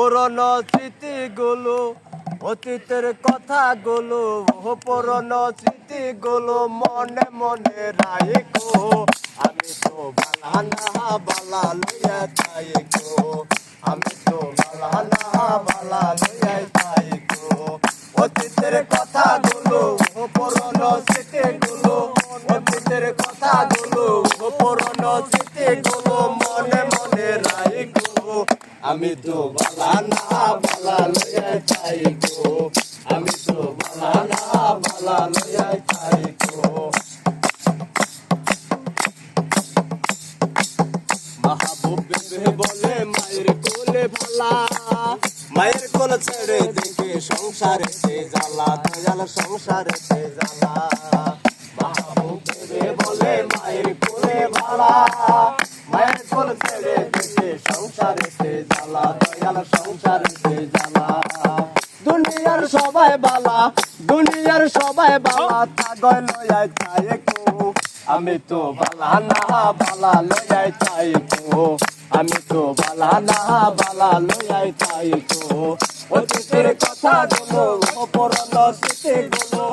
পুরনো স্মৃতিগুলো, অতীতের কথাগুলো, পুরনো স্মৃতিগুলো মনে মনে রাখো। আমি তো বালা না বালা লইয়া যাই গো, আমি তো বালা না বালা লইয়া যাই গো। অতীতের কথাগুলো, পুরনো স্মৃতিগুলো, অতীতের কথাগুলো, পুরনো স্মৃতিগুলো মনে মনে রাখো। আমি তো বালা না বালা লইয়া যাই গো, আমি তো বালা না বালা লইয়া যাই গো। মাহবুবে বলে মায়ের কোলে ভালা, মায়ের কোল ছেড়ে দেখে সংসারে সে জ্বালা, দয়াল সংসারে সে জ্বালা। মাহবুবে বলে মায়ের কোলে ভালা, মায়ের কোল ছেড়ে দেখে সংসারে সে জ্বালা, দয়াল সংসারে সে জ্বালা। দুনিয়ার সবাই বালা, দুনিয়ার সবাই বালা, তাগয় লইয়া চাই গো, আমি তো বালা না বালা লইয়া চাই গো, আমি তো বালা না বালা লইয়া চাই গো। অতীতের কথাগুলো, পুরনো স্মৃতিগুলো,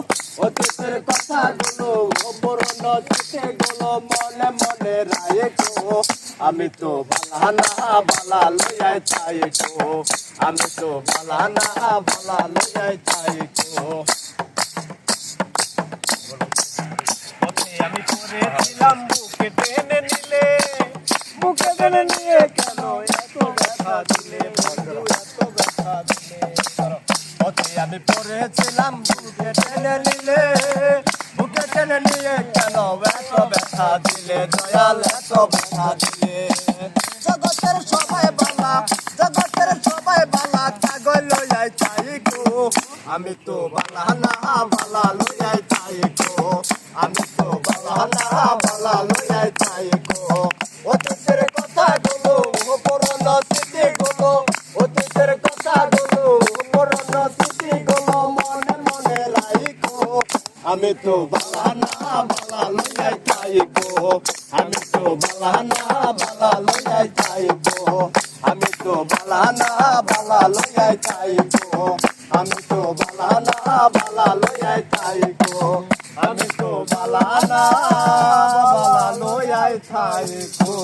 অতীতের কথাগুলো, পুরনো স্মৃতিগুলো মনে মনে রাখো। আমি তো বালা না বালা লইয়া চাই গো, আমি তো বালা না বালা লইয়া চাই গো। আমি পড়েছিলাম বুকে টেনে নিলে, বুকে টেনে নিয়ে কেন এত ব্যথা দিলে, বন্ধু এত ব্যথা দিলে। আমি পড়েছিলাম বুকে টেনে নিলে, বুকে টেনে নিয়ে কেন এত ব্যথা দিলে, দয়াল এত ব্যথা দিলে। জগতের সবাই বালা, জগতের সবাই বালা, কাগজ লইয়া চাই গো, আমি তো বালা না বালা লইয়া চাই গো, আমি তো বালা না বালা লইয়া চাই গো। অতীতের কথাগুলো, পুরনো স্মৃতিগুলো, অতীতের কথাগুলো, পুরনো স্মৃতিগুলো মনে মনে রাখো। আমি তো বালা না বালা লইয়া চাই গো, আমি তো বালা না বালা লইয়া চাই গো, আমি তো বালা না বালা লইয়া চাই গো, আমি তো বালা না বালা লইয়া চাই গো, আমি তো বালা না বালা লইয়া চাই গো।